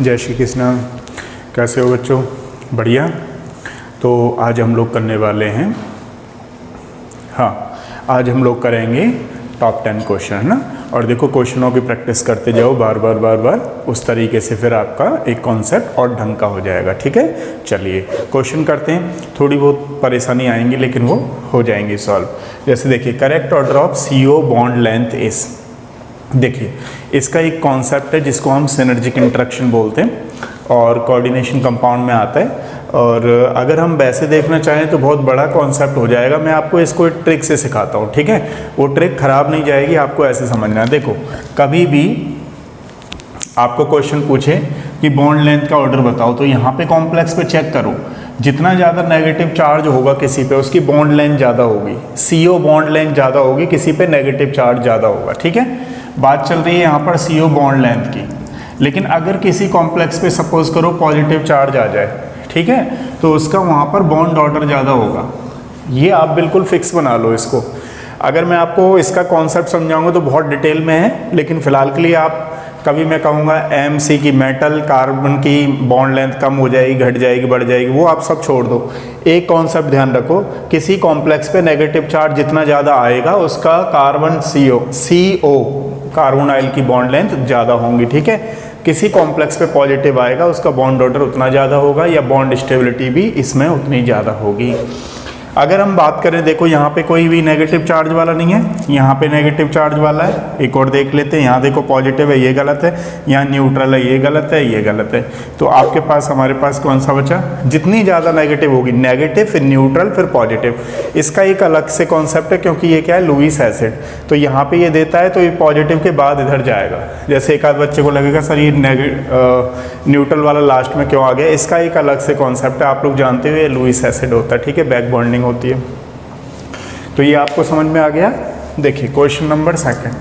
जय श्री कृष्ण। कैसे हो बच्चों? बढ़िया। तो आज हम लोग करने वाले हैं, आज हम लोग करेंगे टॉप 10 क्वेश्चन, है ना। और देखो क्वेश्चनों की प्रैक्टिस करते जाओ बार बार, उस तरीके से फिर आपका एक कॉन्सेप्ट और ढंग का हो जाएगा। ठीक है, चलिए क्वेश्चन करते हैं। थोड़ी बहुत परेशानी आएंगी लेकिन वो हो जाएंगी सॉल्व। जैसे देखिए, correct order of CO bond length is. देखिए, इसका एक कॉन्सेप्ट है जिसको हम सिनर्जिक इंटरेक्शन बोलते हैं और कोऑर्डिनेशन कंपाउंड में आता है। और अगर हम वैसे देखना चाहें तो बहुत बड़ा कॉन्सेप्ट हो जाएगा। मैं आपको इसको एक ट्रिक से सिखाता हूँ, ठीक है। वो ट्रिक खराब नहीं जाएगी, आपको ऐसे समझना है। देखो, कभी भी आपको क्वेश्चन पूछे कि बॉन्ड लेंथ का ऑर्डर बताओ, तो यहाँ पे कॉम्प्लेक्स पे चेक करो। जितना ज़्यादा नेगेटिव चार्ज होगा किसी पे, उसकी बॉन्ड लेंथ ज़्यादा होगी। CO बॉन्ड लेंथ ज़्यादा होगी, किसी पे नेगेटिव चार्ज ज़्यादा होगा। ठीक है, बात चल रही है यहाँ पर CO बॉन्ड लेंथ की। लेकिन अगर किसी कॉम्प्लेक्स पे सपोज करो पॉजिटिव चार्ज आ जाए, ठीक है, तो उसका वहाँ पर बॉन्ड ऑर्डर ज़्यादा होगा। ये आप बिल्कुल फिक्स बना लो इसको। अगर मैं आपको इसका कॉन्सेप्ट समझाऊंगा तो बहुत डिटेल में है, लेकिन फ़िलहाल के लिए आप कभी मैं कहूँगा MC की मेटल कार्बन की बॉन्ड लेंथ कम हो जाएगी, घट जाएगी, बढ़ जाएगी, वो आप सब छोड़ दो। एक कॉन्सेप्ट ध्यान रखो, किसी कॉम्प्लेक्स पे नेगेटिव चार्ज जितना ज़्यादा आएगा उसका कार्बन CO कार्बन ऑयल की बॉन्ड लेंथ ज़्यादा होंगी। ठीक है, किसी कॉम्प्लेक्स पे पॉजिटिव आएगा उसका बॉन्ड ऑर्डर उतना ज़्यादा होगा या बॉन्ड स्टेबिलिटी भी इसमें उतनी ज़्यादा होगी। अगर हम बात करें, देखो यहाँ पे कोई भी नेगेटिव चार्ज वाला नहीं है, यहाँ पे नेगेटिव चार्ज वाला है। एक और देख लेते हैं, यहाँ देखो पॉजिटिव है, ये गलत है। यहाँ न्यूट्रल है, ये गलत है, ये गलत है। तो आपके पास, हमारे पास कौन सा बचा? जितनी ज़्यादा नेगेटिव होगी, नेगेटिव फिर न्यूट्रल फिर पॉजिटिव। इसका एक अलग से कॉन्सेप्ट है क्योंकि ये क्या है, लुईस एसिड। तो यहाँ पर ये देता है तो ये पॉजिटिव के बाद इधर जाएगा। जैसे एक आध बच्चे को लगेगा सर ये न्यूट्रल वाला लास्ट में क्यों आ गया, इसका एक अलग से कॉन्सेप्ट है। आप लोग जानते हुए लुईस एसिड होता है, ठीक है, बैक बॉन्डिंग होती है। तो ये आपको समझ में आ गया। देखिए क्वेश्चन नंबर 2।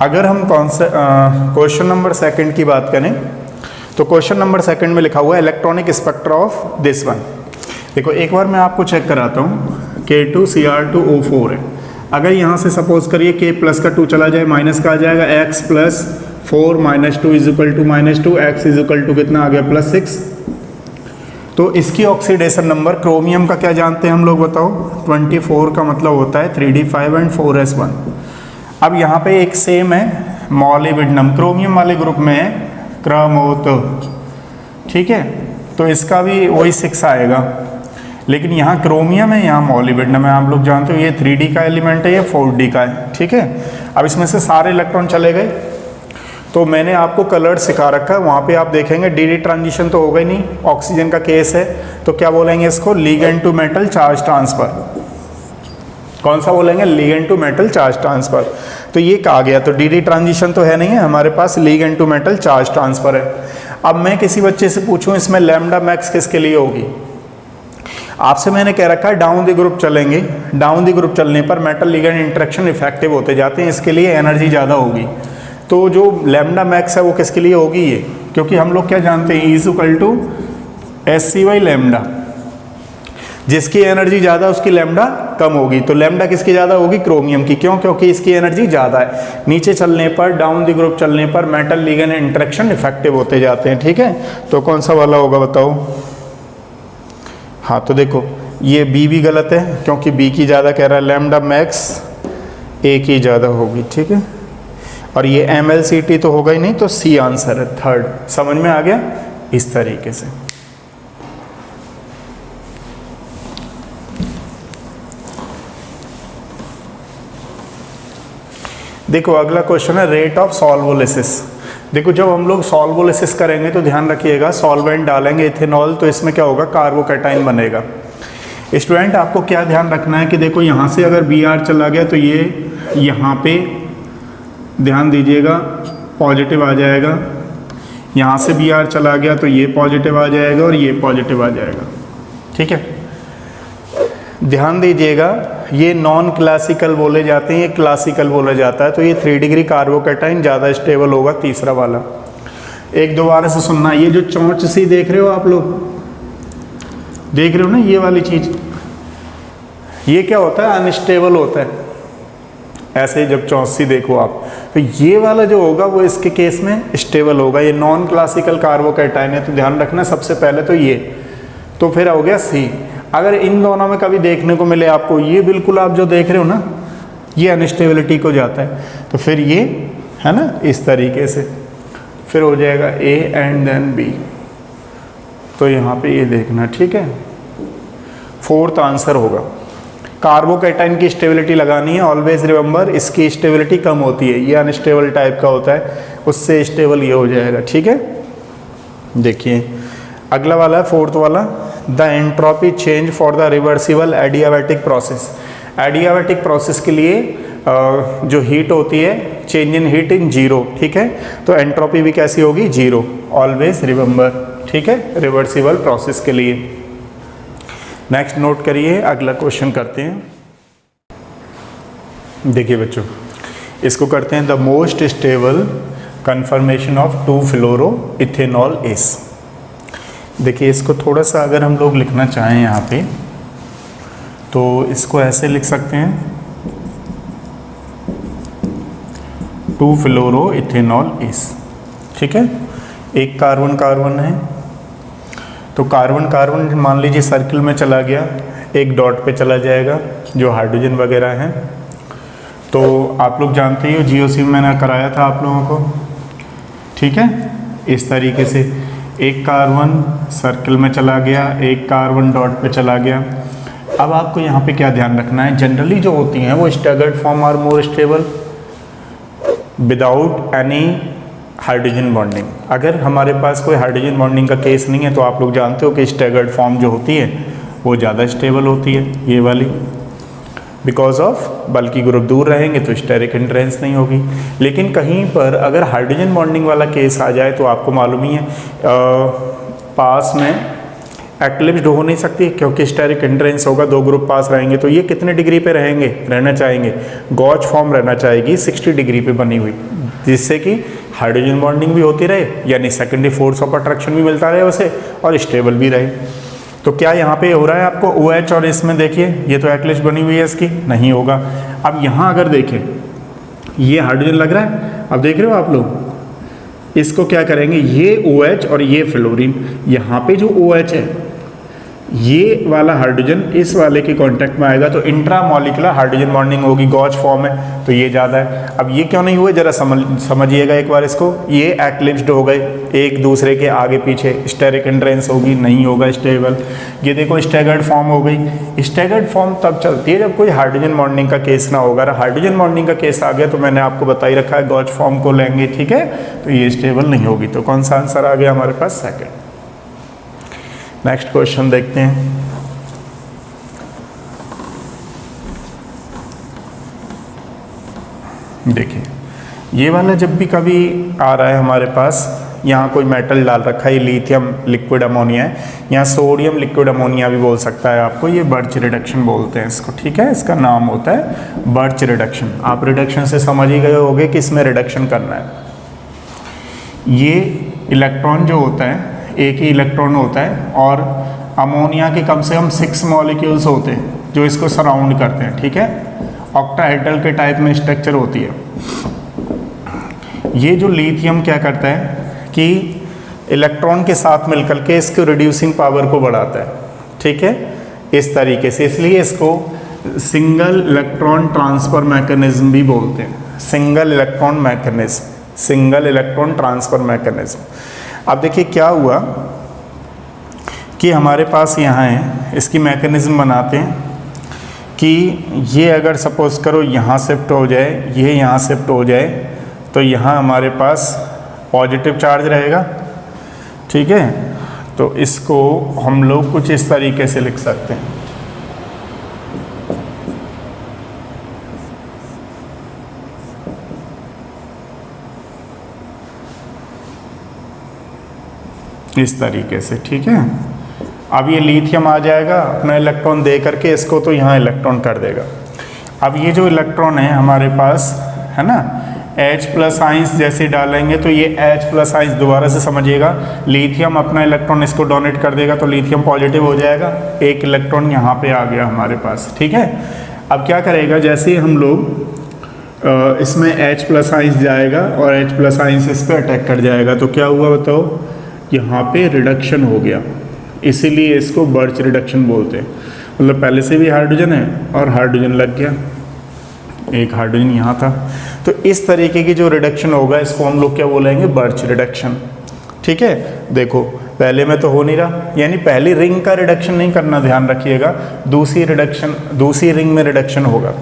अगर हम क्वेश्चन नंबर 2 की बात करें तो क्वेश्चन नंबर 2 में लिखा हुआ है electronic spectra of this one. देखो एक बार मैं आपको चेक कराता हूँ। K2Cr2O4 है। अगर यहाँ से सपोज करिए K प्लस का 2 चला जाए, माइनस का आ जाएगा X plus 4 minus 2 is equal to -2, X is equal to कितना आ गया, +6। तो इसकी ऑक्सीडेशन नंबर क्रोमियम का क्या जानते हैं हम लोग, बताओ? 24 का मतलब होता है 3d5 एंड 4s1। अब यहाँ पे एक सेम है मॉलिब्डेनम, क्रोमियम वाले ग्रुप में है क्रमोतो, ठीक है, तो इसका भी वही 6 आएगा। लेकिन यहाँ क्रोमियम है, यहाँ मॉलिब्डेनम है। आप लोग जानते हो ये 3d का एलिमेंट है, ये 4d का है, ठीक है। अब इसमें से सारे इलेक्ट्रॉन चले गए, तो मैंने आपको कलर सिखा रखा है। वहाँ पे आप देखेंगे dd ट्रांजिशन तो होगा ही नहीं, ऑक्सीजन का केस है, तो क्या बोलेंगे इसको? Ligand to metal charge transfer. कौन सा बोलेंगे? Ligand to metal charge transfer. तो ये कहा गया, तो dd ट्रांजिशन तो है नहीं है हमारे पास, ligand to metal charge transfer है। अब मैं किसी बच्चे से पूछूं इसमें लैम्डा मैक्स किसके लिए होगी? आपसे मैंने कह रखा है डाउन द ग्रुप चलेंगे, डाउन द ग्रुप चलने पर मेटल लिगेंड इंटरेक्शन इफेक्टिव होते जाते हैं, इसके लिए एनर्जी ज़्यादा होगी। तो जो लैम्डा मैक्स है वो किसके लिए होगी? ये, क्योंकि हम लोग क्या जानते हैं, E=SC/, लैम्डा। जिसकी एनर्जी ज़्यादा उसकी लैम्डा कम होगी। तो लैम्डा किसकी ज़्यादा होगी? क्रोमियम की। क्यों? क्योंकि इसकी एनर्जी ज़्यादा है। नीचे चलने पर, डाउन द ग्रुप चलने पर मेटल लिगेंड इंटरेक्शन इफेक्टिव होते जाते हैं, ठीक है। तो कौन सा वाला होगा बताओ? हाँ, तो देखो ये B भी गलत है क्योंकि B की ज़्यादा कह रहा है, लैम्डा मैक्स A की ज़्यादा होगी, ठीक है। और ये MLCT तो होगा ही नहीं, तो C आंसर है, 3rd। समझ में आ गया? इस तरीके से। देखो अगला क्वेश्चन है रेट ऑफ सॉल्वोलिसिस। देखो जब हम लोग सॉल्वोलिसिस करेंगे तो ध्यान रखिएगा, सॉल्वेंट डालेंगे इथेनॉल, तो इसमें क्या होगा? कार्बोकैटायन बनेगा। स्टूडेंट आपको क्या ध्यान रखना है कि देखो यहाँ से अगर Br चला गया तो ये यहाँ पे ध्यान दीजिएगा पॉजिटिव आ जाएगा, यहाँ से Br चला गया तो ये पॉजिटिव आ जाएगा और ये पॉजिटिव आ जाएगा, ठीक है। ध्यान दीजिएगा, ये नॉन क्लासिकल बोले जाते हैं, ये क्लासिकल बोला जाता है। तो ये 3 डिग्री कार्बोकैटायन ज़्यादा स्टेबल होगा, तीसरा वाला। एक दोबारा से सुनना, ये जो चोंच सी देख रहे हो आप लोग, देख रहे हो ना ये वाली चीज़, ये क्या होता है? अनस्टेबल होता है। ऐसे जब 84 देखो आप, तो ये वाला जो होगा वो इसके केस में स्टेबल होगा। ये नॉन क्लासिकल कार्बोकैटायन है, तो ध्यान रखना सबसे पहले तो ये, तो फिर हो गया सी। अगर इन दोनों में कभी देखने को मिले आपको, ये बिल्कुल आप जो देख रहे हो ना, ये अनस्टेबिलिटी को जाता है, तो फिर ये है ना इस तरीके से, फिर हो जाएगा ए एंड देन बी। तो यहाँ पे ये देखना, ठीक है। फोर्थ आंसर होगा, कार्बोकैटायन की स्टेबिलिटी लगानी है। ऑलवेज रिमेंबर, इसकी स्टेबिलिटी कम होती है, ये अनस्टेबल टाइप का होता है, उससे स्टेबल ये हो जाएगा, ठीक है। देखिए अगला वाला है फोर्थ वाला, the entropy change for the reversible adiabatic process. Adiabatic process के लिए जो हीट होती है, change in heat in zero, ठीक है। तो एंट्रोपी भी कैसी होगी, जीरो, ऑलवेज रिमेंबर, ठीक है, रिवर्सिबल प्रोसेस के लिए। नेक्स्ट नोट करिए, अगला क्वेश्चन करते हैं। देखिए बच्चों, इसको करते हैं, the most stable conformation of 2-फ्लोरो-इथेनॉल इज। देखिए इसको थोड़ा सा अगर हम लोग लिखना चाहें यहाँ पे, तो इसको ऐसे लिख सकते हैं, 2-फ्लोरो-इथेनॉल इज, ठीक है। एक कार्बन कार्बन है, तो कार्बन कार्बन मान लीजिए सर्किल में चला गया, एक डॉट पे चला जाएगा जो हाइड्रोजन वगैरह हैं। तो आप लोग जानते ही हो, जीओसी में मैंने कराया था आप लोगों को, ठीक है। इस तरीके से एक कार्बन सर्किल में चला गया, एक कार्बन डॉट पे चला गया। अब आपको यहाँ पे क्या ध्यान रखना है, जनरली जो होती हैं वो staggered form are more stable without any hydrogen bonding. अगर हमारे पास कोई हाइड्रोजन बॉन्डिंग का केस नहीं है, तो आप लोग जानते हो कि स्टैगर्ड फॉर्म जो होती है वो ज़्यादा स्टेबल होती है, ये वाली, बिकॉज ऑफ बल्कि ग्रुप दूर रहेंगे तो स्टेरिक एंट्रेंस नहीं होगी। लेकिन कहीं पर अगर हाइड्रोजन बॉन्डिंग वाला केस आ जाए, तो आपको मालूम ही है पास में एक्लिप्स्ड हो नहीं सकती, क्योंकि स्टेरिक एंट्रेंस होगा, दो ग्रुप पास रहेंगे। तो ये कितने डिग्री पे रहेंगे, रहना चाहेंगे, गॉच फॉर्म रहना चाहेगी 60 डिग्री पे बनी हुई, जिससे कि हाइड्रोजन बॉन्डिंग भी होती रहे, यानी सेकेंडरी फोर्स ऑफ अट्रैक्शन भी मिलता रहे उसे, और स्टेबल भी रहे। तो क्या यहाँ पे हो रहा है आपको OH, और इसमें देखिए ये तो एक्लिप्स बनी हुई है, इसकी नहीं होगा। अब यहाँ अगर देखें, ये हाइड्रोजन लग रहा है, अब देख रहे हो आप लोग, इसको क्या करेंगे, ये OH और ये फ्लोरीन, यहाँ पे जो OH है ये वाला हाइड्रोजन इस वाले के कांटेक्ट में आएगा, तो इंट्रामॉलिक्यूलर हाइड्रोजन बॉन्डिंग होगी, गॉच फॉर्म है, तो ये ज़्यादा है। अब ये क्यों नहीं हुए, जरा समझिएगा एक बार इसको, ये एक्लिप्स्ड हो गए एक दूसरे के आगे पीछे, स्टेरिक एंट्रेंस होगी, नहीं होगा स्टेबल। ये देखो स्टैगर्ड फॉर्म हो गई। स्टैगर्ड फॉर्म तब चलती है जब कोई हाइड्रोजन बॉन्डिंग का केस ना होगा। हाइड्रोजन बॉन्डिंग का केस आ गया तो मैंने आपको बता ही रखा है, गॉच फॉर्म को लेंगे, ठीक है, तो ये स्टेबल नहीं होगी। तो कौन सा आंसर आ गया हमारे पास, सेकेंड। नेक्स्ट क्वेश्चन देखते हैं। देखिए ये वाला जब भी कभी आ रहा है हमारे पास, यहाँ कोई मेटल डाल रखा है, ये लिथियम लिक्विड अमोनिया है, यहाँ सोडियम लिक्विड अमोनिया भी बोल सकता है आपको, ये बर्च रिडक्शन बोलते हैं इसको, ठीक है, इसका नाम होता है बर्च रिडक्शन। आप रिडक्शन से समझ ही गए होंगे कि इसमें रिडक्शन करना है। ये इलेक्ट्रॉन जो होता है, एक ही इलेक्ट्रॉन होता है, और अमोनिया के कम से कम 6 मॉलिक्यूल्स होते हैं जो इसको सराउंड करते हैं, ठीक है। ऑक्टाहेड्रल के टाइप में स्ट्रक्चर होती है। ये जो लिथियम क्या करता है कि इलेक्ट्रॉन के साथ मिलकर के इसको रिड्यूसिंग पावर को बढ़ाता है, ठीक है, इस तरीके से, इसलिए इसको सिंगल इलेक्ट्रॉन ट्रांसफर मैकेनिज्म भी बोलते हैं। Single electron mechanism, single electron transfer mechanism. अब देखिए क्या हुआ कि हमारे पास यहाँ है, इसकी मैकेनिज्म बनाते हैं कि ये अगर सपोज करो यहाँ शिफ्ट हो जाए, ये यहाँ शिफ्ट हो जाए, तो यहाँ हमारे पास पॉजिटिव चार्ज रहेगा, ठीक है। तो इसको हम लोग कुछ इस तरीके से लिख सकते हैं, इस तरीके से, ठीक है। अब ये लिथियम आ जाएगा, अपना इलेक्ट्रॉन दे करके इसको तो यहाँ इलेक्ट्रॉन कर देगा। अब ये जो इलेक्ट्रॉन है हमारे पास, है ना, H+ आइंस जैसे डालेंगे तो ये H+ आइंस, दोबारा से समझिएगा, लिथियम अपना इलेक्ट्रॉन इसको डोनेट कर देगा, तो लिथियम पॉजिटिव हो जाएगा, एक इलेक्ट्रॉन यहाँ पे आ गया हमारे पास, ठीक है। अब क्या करेगा, जैसे हम लोग इसमें H प्लस आइंस जाएगा और H प्लस आइंस इस पर अटैक कर जाएगा, तो क्या हुआ बताओ, यहाँ पे रिडक्शन हो गया, इसीलिए इसको बर्च रिडक्शन बोलते हैं। मतलब पहले से भी हाइड्रोजन है और हाइड्रोजन लग गया, एक हाइड्रोजन यहाँ था, तो इस तरीके की जो रिडक्शन होगा इसको हम लोग क्या बोलेंगे, बर्च रिडक्शन। ठीक है, देखो पहले में तो हो नहीं रहा, यानी पहली रिंग का रिडक्शन नहीं करना, ध्यान रखिएगा, दूसरी रिंग में रिडक्शन होगा।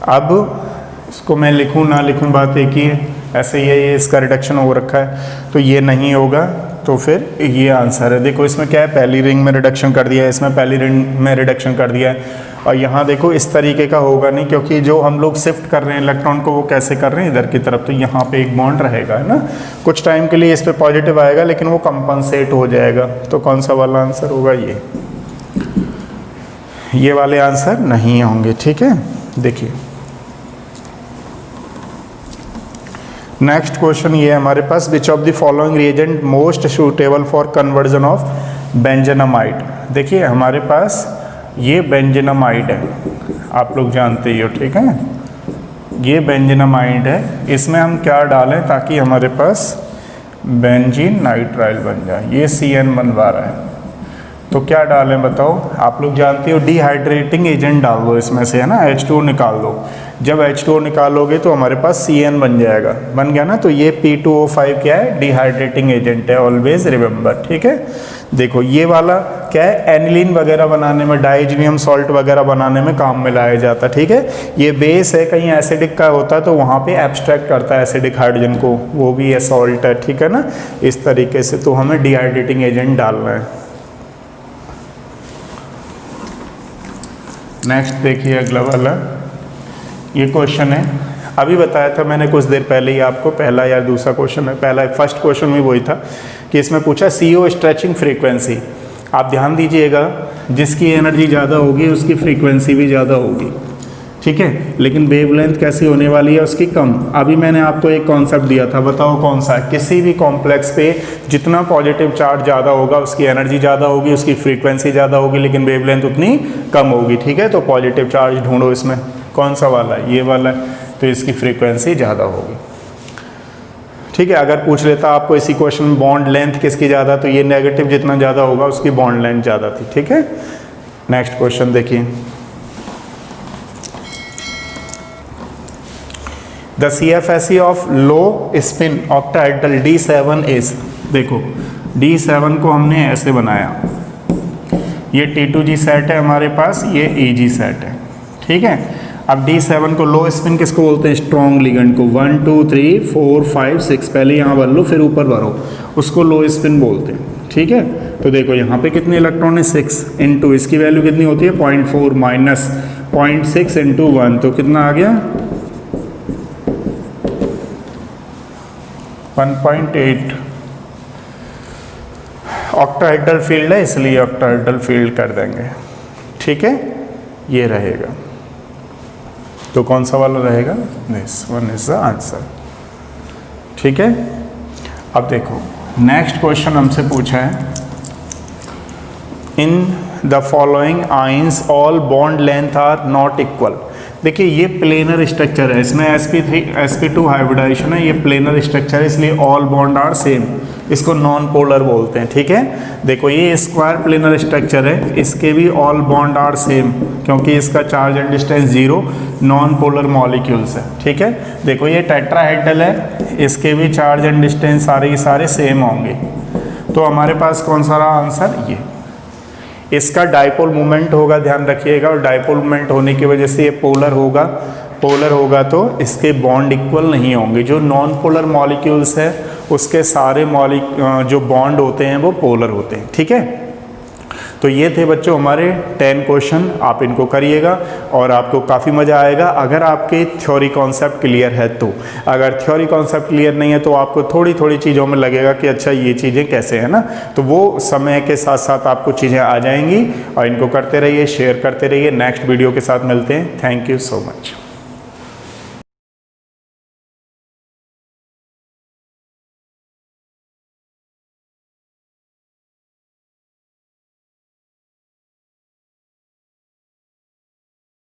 अब इसको मैं लिखूं ना लिखूं बात एक ही है, ऐसे ही है, ये इसका रिडक्शन हो रखा है तो ये नहीं होगा, तो फिर ये आंसर है। देखो इसमें क्या है, पहली रिंग में रिडक्शन कर दिया है, इसमें पहली रिंग में रिडक्शन कर दिया है, और यहाँ देखो इस तरीके का होगा नहीं, क्योंकि जो हम लोग शिफ्ट कर रहे हैं इलेक्ट्रॉन को वो कैसे कर रहे हैं, इधर की तरफ, तो यहाँ पे एक बॉन्ड रहेगा, है ना, कुछ टाइम के लिए इस पर पॉजिटिव आएगा लेकिन वो कंपनसेट हो जाएगा। तो कौन सा वाला आंसर होगा, ये वाले आंसर नहीं होंगे। ठीक है, देखिए नेक्स्ट क्वेश्चन ये है हमारे पास, which of the following reagent most suitable for conversion of benzenamide. देखिए हमारे पास ये बेंजेनामाइड है, आप लोग जानते ही हो, ठीक है, ये बेंजेनामाइड है, इसमें हम क्या डालें ताकि हमारे पास बेंजीन नाइट्राइल बन जाए, ये CN बनवा रहा है, तो क्या डालें बताओ, आप लोग जानते हो डिहाइड्रेटिंग एजेंट डाल दो इसमें से, है ना, H2O निकाल दो, जब H2O निकालोगे तो हमारे पास CN बन जाएगा, बन गया ना, तो ये P2O5 क्या है, डिहाइड्रेटिंग एजेंट है, ऑलवेज रिमेंबर। ठीक है, देखो ये वाला क्या है, एनिलीन वगैरह बनाने में, डाइजीनियम सॉल्ट वगैरह बनाने में काम में लाया जाता है। ठीक है, ये बेस है, कहीं एसिडिक का होता है तो वहाँ पे एब्स्ट्रैक्ट करता है एसिडिक हाइड्रोजन को, वो भी ये सॉल्ट है। ठीक है ना, इस तरीके से, तो हमें डिहाइड्रेटिंग एजेंट डालना है। नेक्स्ट देखिए अगला वाला, ये क्वेश्चन है, अभी बताया था मैंने कुछ देर पहले ही आपको, पहला या दूसरा क्वेश्चन है, पहला फर्स्ट क्वेश्चन में वही था कि इसमें पूछा CO स्ट्रेचिंग फ्रीक्वेंसी। आप ध्यान दीजिएगा, जिसकी एनर्जी ज़्यादा होगी उसकी फ्रीक्वेंसी भी ज़्यादा होगी। ठीक है, लेकिन वेवलेंथ कैसी होने वाली है उसकी, कम। अभी मैंने आपको एक कॉन्सेप्ट दिया था, बताओ कौन सा, किसी भी कॉम्प्लेक्स पे जितना पॉजिटिव चार्ज ज़्यादा होगा उसकी एनर्जी ज़्यादा होगी, उसकी फ्रीक्वेंसी ज़्यादा होगी, लेकिन वेवलेंथ उतनी कम होगी। ठीक है, तो पॉजिटिव चार्ज ढूंढो इसमें, कौन सा वाला है, ये वाला है, तो इसकी फ्रीक्वेंसी ज़्यादा होगी। ठीक है, अगर पूछ लेता आपको इसी क्वेश्चन में बॉन्ड लेंथ किसकी ज़्यादा, तो ये नेगेटिव जितना ज़्यादा होगा उसकी बॉन्ड लेंथ ज़्यादा थी। ठीक है, नेक्स्ट क्वेश्चन देखिए, the CFSE of low spin octahedral D7 is, देखो D7 को हमने ऐसे बनाया, ये T2G सेट है हमारे पास, ये EG सेट है। ठीक है, अब D7 को लो स्पिन किसको बोलते हैं, स्ट्रॉन्ग लिगेंड को, 1 2 3 4 5 6, पहले यहाँ भर लो फिर ऊपर भरो, उसको लो स्पिन बोलते हैं। ठीक है, तो देखो यहाँ पे कितने इलेक्ट्रॉन है, 6 इंटू इसकी वैल्यू कितनी होती है, 0.4 माइनस 0.6 इंटू 1, तो कितना आ गया, 1.8। ऑक्टाहेड्रल फील्ड है इसलिए ऑक्टाहेड्रल फील्ड कर देंगे। ठीक है, ये रहेगा, तो कौन सा वाला रहेगा, this one is the answer. ठीक है, अब देखो नेक्स्ट क्वेश्चन हमसे पूछा है, in the following ions all bond length are not equal. देखिए ये प्लेनर स्ट्रक्चर है, इसमें sp2 हाइब्रिडाइजेशन है, ये प्लेनर स्ट्रक्चर है, इसलिए ऑल बॉन्ड आर सेम, इसको नॉन पोलर बोलते हैं। ठीक है, देखो ये स्क्वायर प्लेनर स्ट्रक्चर है, इसके भी ऑल बॉन्ड आर सेम, क्योंकि इसका charge and distance 0, non polar molecules है। ठीक है, देखो ये टेट्राहेड्रल है, इसके भी चार्ज एंड डिस्टेंस सारे के सारे सेम होंगे, तो हमारे पास कौन सा रहा आंसर, ये। इसका डाइपोल मोमेंट होगा, ध्यान रखिएगा, और डाइपोल मोमेंट होने की वजह से ये पोलर होगा तो इसके बॉन्ड इक्वल नहीं होंगे। जो नॉन पोलर मॉलिक्यूल्स है उसके सारे जो बॉन्ड होते हैं वो पोलर होते हैं। ठीक है, तो ये थे बच्चों हमारे 10 क्वेश्चन, आप इनको करिएगा और आपको काफ़ी मज़ा आएगा अगर आपके थ्योरी कॉन्सेप्ट क्लियर है तो। अगर थ्योरी कॉन्सेप्ट क्लियर नहीं है तो आपको थोड़ी थोड़ी चीज़ों में लगेगा कि अच्छा ये चीज़ें कैसे है ना, तो वो समय के साथ साथ आपको चीज़ें आ जाएंगी, और इनको करते रहिए, शेयर करते रहिए। नेक्स्ट वीडियो के साथ मिलते हैं, थैंक यू सो मच।